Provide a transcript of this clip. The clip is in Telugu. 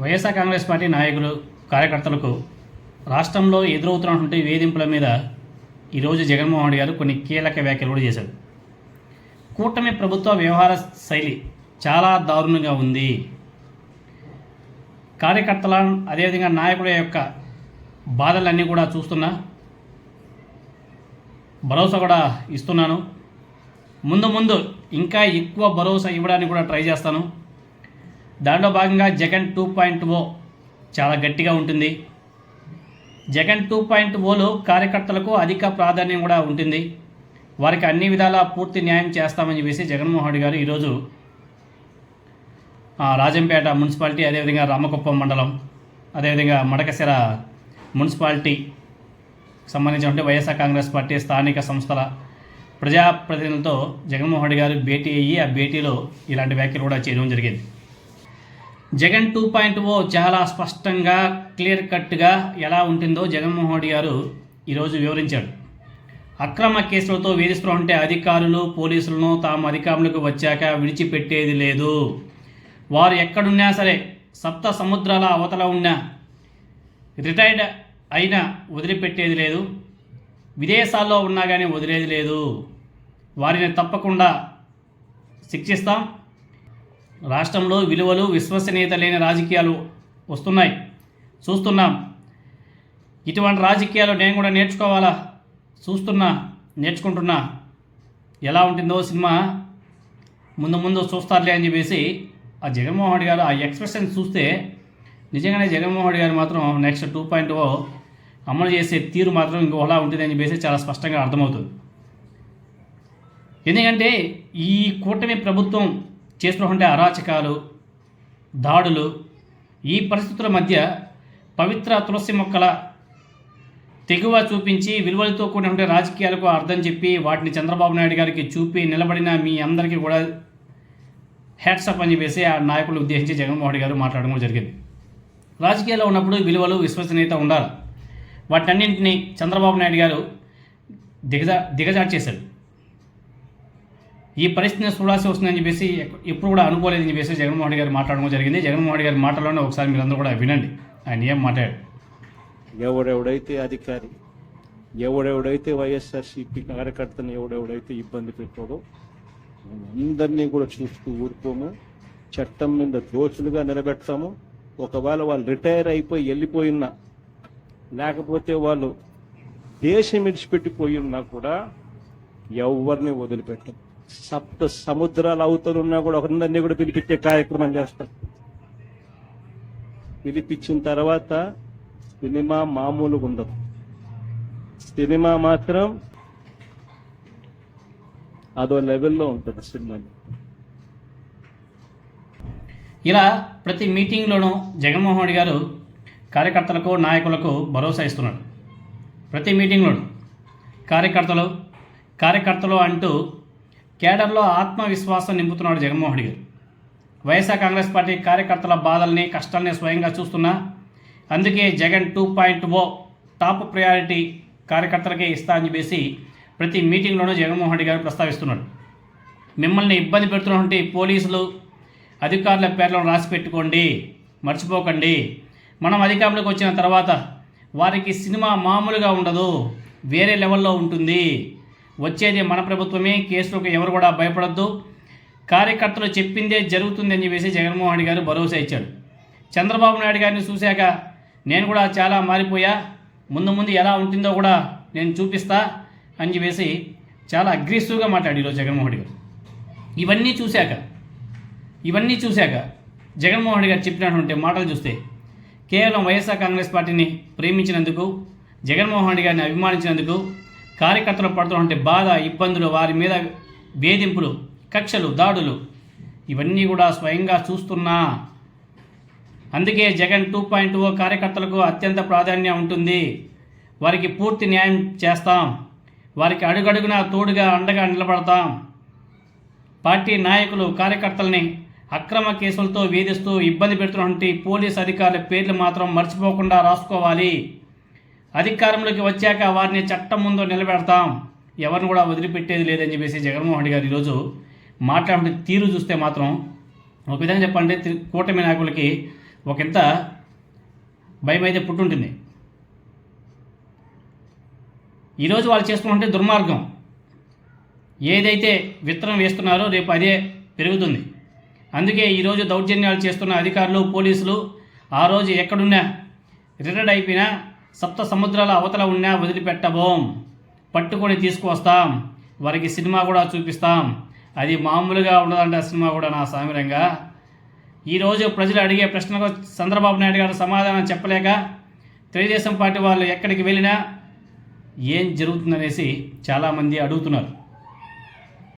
వైఎస్ఆర్ కాంగ్రెస్ పార్టీ నాయకులు కార్యకర్తలకు రాష్ట్రంలో ఎదురవుతున్నటువంటి వేధింపుల మీద ఈరోజు జగన్మోహన్ రెడ్డి గారు కొన్ని కీలక వ్యాఖ్యలు కూడా చేశారు. కూటమి ప్రభుత్వ వ్యవహార శైలి చాలా దారుణంగా ఉంది. కార్యకర్తల అదేవిధంగా నాయకుల యొక్క బాధలన్నీ కూడా చూస్తున్నా, భరోసా కూడా ఇస్తున్నాను. ముందు ఇంకా ఎక్కువ భరోసా ఇవ్వడానికి కూడా ట్రై చేస్తాను. దాంట్లో భాగంగా జగన్ 2.0 చాలా గట్టిగా ఉంటుంది. జగన్ 2.0లో కార్యకర్తలకు అధిక ప్రాధాన్యం కూడా ఉంటుంది. వారికి అన్ని విధాలా పూర్తి న్యాయం చేస్తామని చెప్పేసి జగన్మోహన్ రెడ్డి గారు ఈరోజు రాజంపేట మున్సిపాలిటీ, అదేవిధంగా రామకుప్పం మండలం, అదేవిధంగా మడకశిర మున్సిపాలిటీ సంబంధించినటువంటి వైఎస్ఆర్ కాంగ్రెస్ పార్టీ స్థానిక సంస్థల ప్రజాప్రతినిధులతో జగన్మోహన్ రెడ్డి గారు భేటీ అయ్యి ఆ భేటీలో ఇలాంటి వ్యాఖ్యలు కూడా చేయడం జరిగింది. జగన్ 2.0 చాలా స్పష్టంగా క్లియర్ కట్గా ఎలా ఉంటుందో జగన్మోహన్ రెడ్డి గారు ఈరోజు వివరించాడు. అక్రమ కేసులతో వేధిస్తున్నటువంటి అధికారులు, పోలీసులను తాము అధికారులకు వచ్చాక విడిచిపెట్టేది లేదు. వారు ఎక్కడున్నా సరే, సప్త సముద్రాల అవతల ఉన్నా, రిటైర్డ్ అయినా వదిలిపెట్టేది లేదు. విదేశాల్లో ఉన్నా కానీ వదిలేది లేదు. వారిని తప్పకుండా శిక్షిస్తాం. రాష్ట్రంలో విలువలు, విశ్వసనీయత లేని రాజకీయాలు వస్తున్నాయి, చూస్తున్నాం. ఇటువంటి రాజకీయాలు నేను కూడా నేర్చుకోవాలా, నేర్చుకుంటున్నా. ఎలా ఉంటుందో సినిమా ముందు చూస్తారులే అని చెప్పేసి ఆ జగన్మోహన్ రెడ్డి గారు ఆ ఎక్స్ప్రెషన్ చూస్తే నిజంగానే జగన్మోహన్ రెడ్డి గారు మాత్రం నెక్స్ట్ 2.0 అమలు చేసే తీరు మాత్రం ఇంకోలా ఉంటుందని చెప్పేసి చాలా స్పష్టంగా అర్థమవుతుంది. ఎందుకంటే ఈ కూటమి ప్రభుత్వం చేస్తున్నటువంటి అరాచకాలు, దాడులు, ఈ పరిస్థితుల మధ్య పవిత్ర తులసి మొక్కల తెగువ చూపించి విలువలతో కూడినటువంటి రాజకీయాలకు అర్థం చెప్పి వాటిని చంద్రబాబు నాయుడు గారికి చూపి నిలబడిన మీ అందరికీ కూడా హ్యాట్సప్ అని చెప్పేసి ఆ నాయకులు ఉద్దేశించి జగన్మోహన్ రెడ్డి గారు మాట్లాడడం జరిగింది. రాజకీయాల్లో ఉన్నప్పుడు విలువలు, విశ్వసనీయత ఉండాలి. వాటన్నింటినీ చంద్రబాబు నాయుడు గారు దిగజార్చేశాడు. ఈ పరిస్థితిని చూడాల్సి వస్తుందని చెప్పేసి ఎప్పుడు కూడా అనుకోలేదని చెప్పేసి జగన్మోహన్ రెడ్డి గారు మాట్లాడడం జరిగింది. జగన్మోహన్ రెడ్డి గారి మాటలోనే ఒకసారి మీరందరూ కూడా వినండి ఆయన ఏం మాట్లాడారు. ఎవడెవడైతే అధికారి, ఎవడెవడైతే వైఎస్ఆర్సీపీ కార్యకర్తను ఎవడెవడైతే ఇబ్బంది పెట్టాడో అందరినీ కూడా చూస్తూ ఊరుకోము. చట్టం మీద దోషులుగా నిలబెడతాము. ఒకవేళ వాళ్ళు రిటైర్ అయిపోయి వెళ్ళిపోయినా, లేకపోతే వాళ్ళు దేశం విడిచిపెట్టిపోయి ఉన్నా కూడా ఎవరిని వదిలిపెట్టం. సప్త సముద్రాలు అవుతున్నా కూడా ఒకరిని కూడా పిలిపించే కార్యక్రమం చేస్తాం. పిలిపించిన తర్వాత సినిమా మామూలుగా ఉండదు. సినిమా మాత్రం అదో లెవెల్లో ఉంటుంది సినిమా. ఇలా ప్రతి మీటింగ్లోనూ జగన్మోహన్ రెడ్డి గారు కార్యకర్తలకు, నాయకులకు భరోసా ఇస్తున్నాడు. ప్రతి మీటింగ్లోనూ కార్యకర్తలు అంటూ కేడర్లో ఆత్మవిశ్వాసం నింపుతున్నాడు జగన్మోహన్ రెడ్డి గారు. వైఎస్ఆర్ కాంగ్రెస్ పార్టీ కార్యకర్తల బాధల్ని, కష్టాల్ని స్వయంగా చూస్తున్నా. అందుకే జగన్ 2.0 టాప్ ప్రయారిటీ కార్యకర్తలకే ఇస్తా అని చెప్పేసి ప్రతి మీటింగ్లోనూ జగన్మోహన్ రెడ్డి గారు ప్రస్తావిస్తున్నాడు. మిమ్మల్ని ఇబ్బంది పెడుతున్నటువంటి పోలీసులు, అధికారుల పేర్లను రాసి పెట్టుకోండి, మర్చిపోకండి. మనం అధికారంలోకి వచ్చిన తర్వాత వారికి సినిమా మామూలుగా ఉండదు, వేరే లెవెల్లో ఉంటుంది. వచ్చేది మన ప్రభుత్వమే, కేసులకు ఎవరు కూడా భయపడద్దు. కార్యకర్తలు చెప్పిందే జరుగుతుంది అని చెప్పేసి జగన్మోహన్ రెడ్డి గారు భరోసా ఇచ్చాడు. చంద్రబాబు నాయుడు గారిని చూశాక నేను కూడా చాలా మారిపోయా, ముందు ఎలా ఉంటుందో కూడా నేను చూపిస్తా అని చెప్పేసి చాలా అగ్రెసివ్గా మాట్లాడి ఈరోజు జగన్మోహన్ రెడ్డి గారు. ఇవన్నీ చూశాక జగన్మోహన్ రెడ్డి గారు చెప్పినటువంటి మాటలు చూస్తే కేవలం వైఎస్ఆర్ కాంగ్రెస్ పార్టీని ప్రేమించినందుకు, జగన్మోహన్ రెడ్డి గారిని అభిమానించినందుకు, కార్యకర్తలు పడుతున్నటువంటి బాధ, ఇబ్బందులు, వారి మీద వేధింపులు, కక్షలు, దాడులు ఇవన్నీ కూడా స్వయంగా చూస్తున్నా. అందుకే జగన్ 2.0 కార్యకర్తలకు అత్యంత ప్రాధాన్యం ఉంటుంది. వారికి పూర్తి న్యాయం చేస్తాం. వారికి అడుగడుగునా తోడుగా, అండగా నిలబడతాం. పార్టీ నాయకులు, కార్యకర్తల్ని అక్రమ కేసులతో వేధిస్తూ ఇబ్బంది పెడుతున్నటువంటి పోలీసు అధికారుల పేర్లు మాత్రం మర్చిపోకుండా రాసుకోవాలి. అధికారంలోకి వచ్చాక వారిని చట్టం ముందు నిలబెడతాం. ఎవరిని కూడా వదిలిపెట్టేది లేదని చెప్పేసి జగన్మోహన్ రెడ్డి గారు ఈరోజు మాట్లాడే తీరు చూస్తే మాత్రం ఒక విధంగా చెప్పండి కూటమి నాయకులకి ఒకంత భయం అయితే పుట్టుంటుంది. ఈరోజు వాళ్ళు చేస్తున్నటువంటి దుర్మార్గం ఏదైతే విత్తనం వేస్తున్నారో రేపు అదే పెరుగుతుంది. అందుకే ఈరోజు దౌర్జన్యాలు చేస్తున్న అధికారులు, పోలీసులు ఆ రోజు ఎక్కడున్నా రిటైర్డ్ అయిపోయినా సప్త సముద్రాల అవతల ఉన్నా వదిలిపెట్టబోం, పట్టుకొని తీసుకువస్తాం, వారికి సినిమా కూడా చూపిస్తాం. అది మామూలుగా ఉండదంట సినిమా కూడా నా సామిరంగా. ఈరోజు ప్రజలు అడిగే ప్రశ్నకు చంద్రబాబు నాయుడు గారు సమాధానం చెప్పలేక తెలుగుదేశం పార్టీ వాళ్ళు ఎక్కడికి వెళ్ళినా ఏం జరుగుతుందనేసి చాలామంది అడుగుతున్నారు.